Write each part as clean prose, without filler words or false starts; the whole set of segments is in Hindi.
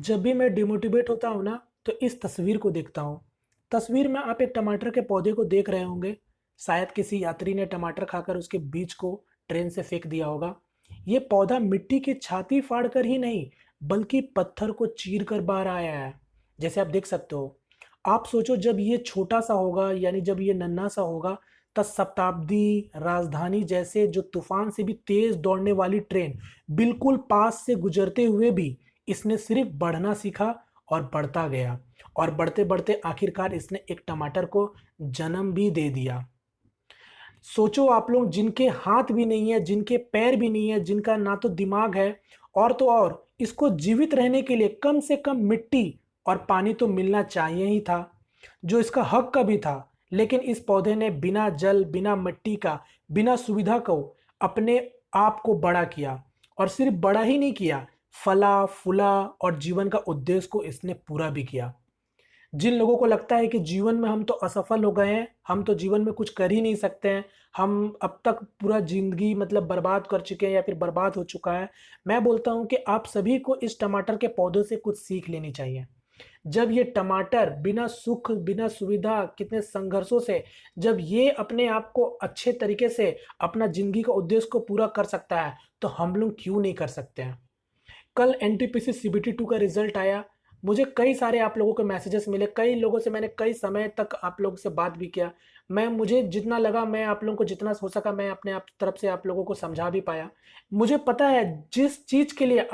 जब भी मैं डिमोटिवेट होता हूँ ना, तो इस तस्वीर को देखता हूँ। तस्वीर में आप एक टमाटर के पौधे को देख रहे होंगे। शायद किसी यात्री ने टमाटर खाकर उसके बीज को ट्रेन से फेंक दिया होगा। ये पौधा मिट्टी की छाती फाड़ कर ही नहीं, बल्कि पत्थर को चीर कर बाहर आया है। जैसे आप देख सकते हो। आप सोचो, जब ये छोटा सा होगा, यानी जब ये नन्हा सा होगा, तब शताब्दी, राजधानी जैसे जो तूफान से भी तेज दौड़ने वाली ट्रेन बिल्कुल पास से गुजरते हुए भी इसने सिर्फ बढ़ना सीखा और बढ़ता गया। और बढ़ते बढ़ते आखिरकार इसने एक टमाटर को जन्म भी दे दिया। सोचो आप लोग, जिनके हाथ भी नहीं है, जिनके पैर भी नहीं है, जिनका ना तो दिमाग है, और तो और इसको जीवित रहने के लिए कम से कम मिट्टी और पानी तो मिलना चाहिए ही था, जो इसका हक का भी था। लेकिन इस पौधे ने बिना जल, बिना मिट्टी का, बिना सुविधा को अपने आप को बड़ा किया। और सिर्फ बड़ा ही नहीं किया, फला फूला और जीवन का उद्देश्य को इसने पूरा भी किया। जिन लोगों को लगता है कि जीवन में हम तो असफल हो गए हैं, हम तो जीवन में कुछ कर ही नहीं सकते हैं, हम अब तक पूरा जिंदगी मतलब बर्बाद कर चुके हैं या फिर बर्बाद हो चुका है, मैं बोलता हूं कि आप सभी को इस टमाटर के पौधों से कुछ सीख लेनी चाहिए। जब ये टमाटर बिना सुख, बिना सुविधा, कितने संघर्षों से जब ये अपने आप को अच्छे तरीके से अपना जिंदगी का उद्देश्य को पूरा कर सकता है, तो हम लोग क्यों नहीं कर सकते हैं। कल एनटीपीसी सीबीटी 2 का रिजल्ट आया। मुझे कई सारे आप लोगों के मैसेजेस मिले, कई लोगों से मैंने कई समय तक आप लोगों से बात भी किया। मुझे जितना लगा, मैं आप लोगों को जितना हो सका, मैं अपने आप तरफ से आप लोगों को समझा भी पाया। मुझे पता है जिस चीज के लिए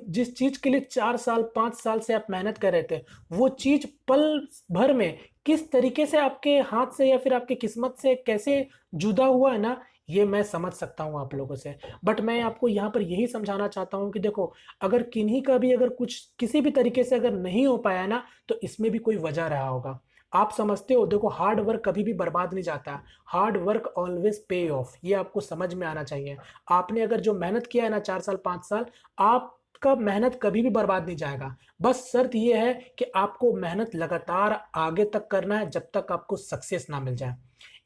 जिस चीज के लिए 4 साल 5 साल से आप मेहनत कर रहे थे, वो चीज पल भर में किस तरीके से आपके हाथ से या फिर आपकी किस्मत से कैसे जुदा हुआ है ना, ये मैं समझ सकता हूँ आप लोगों से। बट मैं आपको यहाँ पर यही समझाना चाहता हूँ कि देखो, अगर किन्हीं का भी अगर कुछ किसी भी तरीके से अगर नहीं हो पाया ना, तो इसमें भी कोई वजह रहा होगा। आप समझते हो, देखो हार्ड वर्क कभी भी बर्बाद नहीं जाता। हार्ड वर्क ऑलवेज पे ऑफ, ये आपको समझ में आना चाहिए। आपने अगर जो मेहनत किया है ना 4 साल 5 साल, आपका मेहनत कभी भी बर्बाद नहीं जाएगा। बस शर्त ये है कि आपको मेहनत लगातार आगे तक करना है, जब तक आपको सक्सेस ना मिल जाए।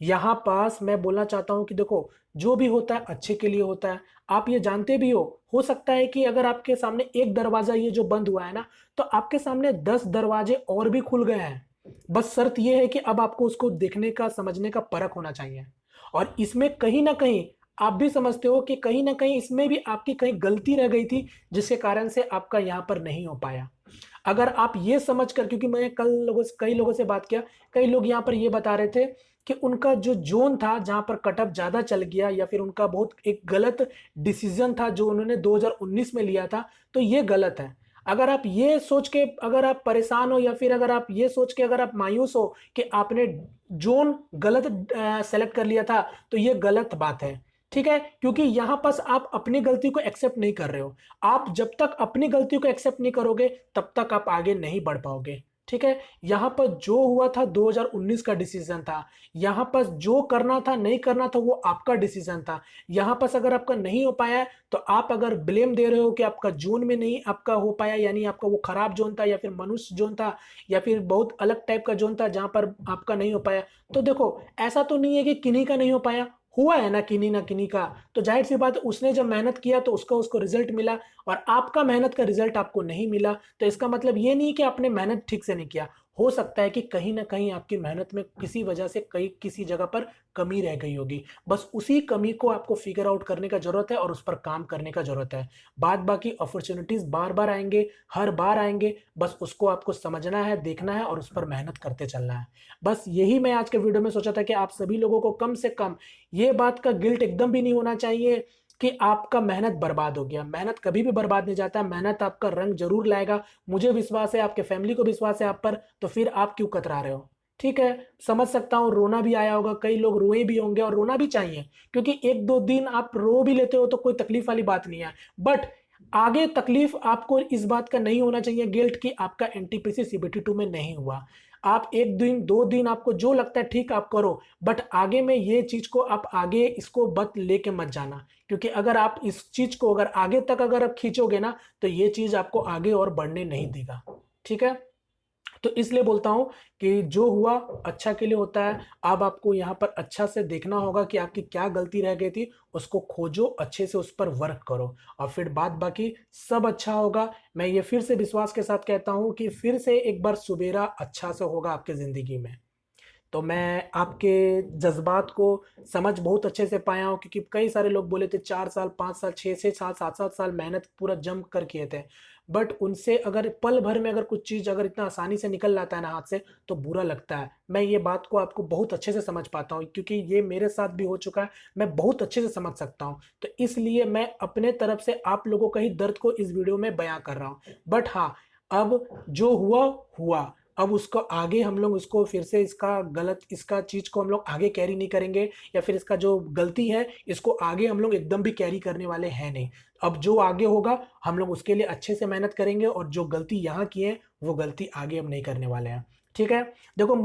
यहाँ पास मैं बोलना चाहता हूँ कि देखो, जो भी होता है अच्छे के लिए होता है। आप ये जानते भी हो सकता है कि अगर आपके सामने एक दरवाजा ये जो बंद हुआ है ना, तो आपके सामने 10 दरवाजे और भी खुल गए हैं। बस शर्त यह है कि अब आपको उसको देखने का, समझने का परख होना चाहिए। और इसमें कहीं ना कहीं आप भी समझते हो कि कहीं ना कहीं इसमें भी आपकी कहीं गलती रह गई थी, जिसके कारण से आपका यहाँ पर नहीं हो पाया। अगर आप ये समझ कर, क्योंकि मैं कल कई लोगों से बात किया, कई लोग यहाँ पर ये बता रहे थे कि उनका जो जोन था जहां पर कटअप ज्यादा चल गया, या फिर उनका बहुत एक गलत डिसीजन था जो उन्होंने 2019 में लिया था, तो ये गलत है। अगर आप ये सोच के अगर आप परेशान हो, या फिर अगर आप ये सोच के अगर आप मायूस हो कि आपने जोन गलत सेलेक्ट कर लिया था, तो ये गलत बात है। ठीक है, क्योंकि यहां पास आप अपनी गलती को एक्सेप्ट नहीं कर रहे हो। आप जब तक अपनी गलती को एक्सेप्ट नहीं करोगे, तब तक आप आगे नहीं बढ़ पाओगे। ठीक है, यहां पर जो हुआ था 2019 का डिसीजन था। यहां पर जो करना था, नहीं करना था, वो आपका डिसीजन था। यहां पर अगर आपका नहीं हो पाया है, तो आप अगर ब्लेम दे रहे हो कि आपका जोन में नहीं आपका हो पाया, यानी आपका वो खराब जोन था, या फिर मनुष्य जोन था, या फिर बहुत अलग टाइप का जोन था जहां पर आपका नहीं हो पाया, तो देखो ऐसा तो नहीं है कि किन्हीं का नहीं हो पाया, हुआ है ना किन्हीं का। तो जाहिर सी बात है, उसने जब मेहनत किया तो उसका उसको रिजल्ट मिला, और आपका मेहनत का रिजल्ट आपको नहीं मिला। तो इसका मतलब ये नहीं कि आपने मेहनत ठीक से नहीं किया। हो सकता है कि कहीं ना कहीं आपकी मेहनत में किसी वजह से कहीं किसी जगह पर कमी रह गई होगी। बस उसी कमी को आपको फिगर आउट करने का जरूरत है और उस पर काम करने का जरूरत है। बाद बाकी अपॉर्चुनिटीज बार बार आएंगे, हर बार आएंगे, बस उसको आपको समझना है, देखना है और उस पर मेहनत करते चलना है। बस यही मैं आज के वीडियो में सोचा था कि आप सभी लोगों को कम से कम ये बात का गिल्ट एकदम भी नहीं होना चाहिए कि आपका मेहनत बर्बाद हो गया। मेहनत कभी भी बर्बाद नहीं जाता, मेहनत आपका रंग जरूर लाएगा। मुझे विश्वास है, आपके फैमिली को विश्वास है आप पर, तो फिर आप क्यों कतरा रहे हो। ठीक है, समझ सकता हूँ, रोना भी आया होगा, कई लोग रोए भी होंगे, और रोना भी चाहिए, क्योंकि 1-2 दिन आप रो भी लेते हो तो कोई तकलीफ वाली बात नहीं है। बट आगे तकलीफ आपको इस बात का नहीं होना चाहिए, गिल्ट, कि आपका एनटीपीसी सीबीटी 2 में नहीं हुआ। आप 1 दिन 2 दिन आपको जो लगता है ठीक आप करो, बट आगे में ये चीज को आप आगे इसको बत लेके मत जाना, क्योंकि अगर आप इस चीज को अगर आगे तक अगर आप खींचोगे ना, तो ये चीज आपको आगे और बढ़ने नहीं देगा। ठीक है, तो इसलिए बोलता हूँ कि जो हुआ अच्छा के लिए होता है। अब आपको यहाँ पर अच्छा से देखना होगा कि आपकी क्या गलती रह गई थी, उसको खोजो, अच्छे से उस पर वर्क करो और फिर बाद बाकी सब अच्छा होगा। मैं ये फिर से विश्वास के साथ कहता हूँ कि फिर से एक बार सुबेरा अच्छा से होगा आपकी ज़िंदगी में। तो मैं आपके जज्बात को समझ बहुत अच्छे से पाया हूँ, क्योंकि कई सारे लोग बोले थे 4 साल 5 साल 6 से 7 7 साल मेहनत पूरा जम कर किए थे, बट उनसे अगर पल भर में अगर कुछ चीज़ अगर इतना आसानी से निकल जाता है ना हाथ से, तो बुरा लगता है। मैं ये बात को आपको बहुत अच्छे से समझ पाता हूँ, क्योंकि ये मेरे साथ भी हो चुका है। मैं बहुत अच्छे से समझ सकता हूँ, तो इसलिए मैं अपने तरफ से आप लोगों का ही दर्द को इस वीडियो में बयां कर रहा हूँ। बट हाँ, अब जो हुआ हुआ, अब उसको आगे हम लोग इसको फिर से इसका गलत इसका चीज़ को हम लोग आगे कैरी नहीं करेंगे, या फिर इसका जो गलती है इसको आगे हम लोग एकदम भी कैरी करने वाले हैं नहीं। अब जो आगे होगा हम लोग उसके लिए अच्छे से मेहनत करेंगे, और जो गलती यहाँ की है वो गलती आगे हम नहीं करने वाले हैं। ठीक है। देखो,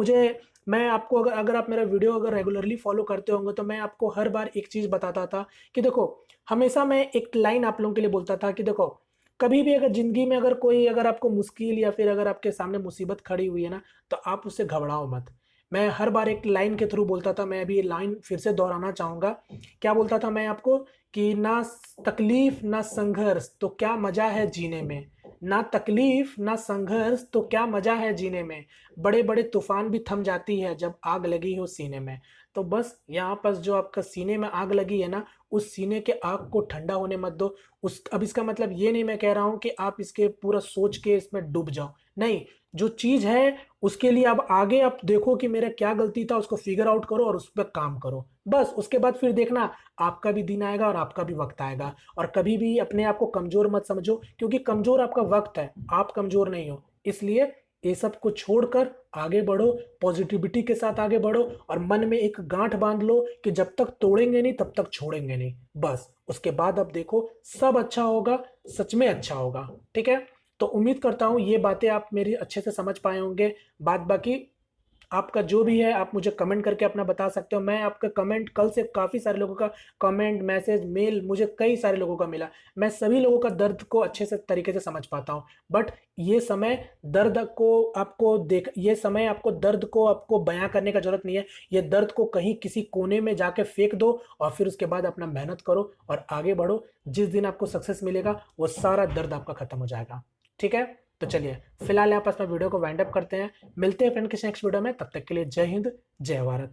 मैं आपको अगर आप मेरा वीडियो अगर रेगुलरली फॉलो करते होंगे तो मैं आपको हर बार एक चीज़ बताता था कि देखो, हमेशा मैं एक लाइन आप लोगों के लिए बोलता था कि देखो, कभी भी अगर ज़िंदगी में अगर कोई अगर आपको मुश्किल या फिर अगर आपके सामने मुसीबत खड़ी हुई है ना, तो आप उससे घबराओ मत। मैं हर बार एक लाइन के थ्रू बोलता था, मैं अभी ये लाइन फिर से दोहराना चाहूँगा। क्या बोलता था मैं आपको कि ना तकलीफ ना संघर्ष तो क्या मज़ा है जीने में, ना तकलीफ ना संघर्ष तो क्या मज़ा है जीने में, बड़े बड़े तूफान भी थम जाती है जब आग लगी हो सीने में। तो बस यहाँ पर जो आपका सीने में आग लगी है ना, उस सीने के आग को ठंडा होने मत दो। उस अब इसका मतलब ये नहीं मैं कह रहा हूँ कि आप इसके पूरा सोच के इसमें डूब जाओ, नहीं। जो चीज़ है उसके लिए अब आगे आप देखो कि मेरा क्या गलती था, उसको फिगर आउट करो और उस पर काम करो। बस उसके बाद फिर देखना, आपका भी दिन आएगा और आपका भी वक्त आएगा। और कभी भी अपने आप को कमज़ोर मत समझो, क्योंकि कमज़ोर आपका वक्त है, आप कमज़ोर नहीं हो। इसलिए ये सब को छोड़कर आगे बढ़ो, पॉजिटिविटी के साथ आगे बढ़ो, और मन में एक गांठ बांध लो कि जब तक तोड़ेंगे नहीं तब तक छोड़ेंगे नहीं। बस उसके बाद अब देखो सब अच्छा होगा, सच में अच्छा होगा। ठीक है। तो उम्मीद करता हूँ ये बातें आप मेरी अच्छे से समझ पाए होंगे। बाद बाकी आपका जो भी है आप मुझे कमेंट करके अपना बता सकते हो। मैं आपका कमेंट कल से काफ़ी सारे लोगों का कमेंट मैसेज मेल मुझे कई सारे लोगों का मिला। मैं सभी लोगों का दर्द को अच्छे से तरीके से समझ पाता हूँ, बट ये समय दर्द को आपको देख ये समय आपको दर्द को आपको बयां करने का जरूरत नहीं है। ये दर्द को कहीं किसी कोने में जाके फेंक दो, और फिर उसके बाद अपना मेहनत करो और आगे बढ़ो। जिस दिन आपको सक्सेस मिलेगा वो सारा दर्द आपका खत्म हो जाएगा। ठीक है। तो चलिए, फिलहाल यहाँ पर वीडियो को वाइंड अप करते हैं। मिलते हैं फ्रेंड किसी नेक्स्ट वीडियो में, तब तक के लिए जय हिंद, जय भारत।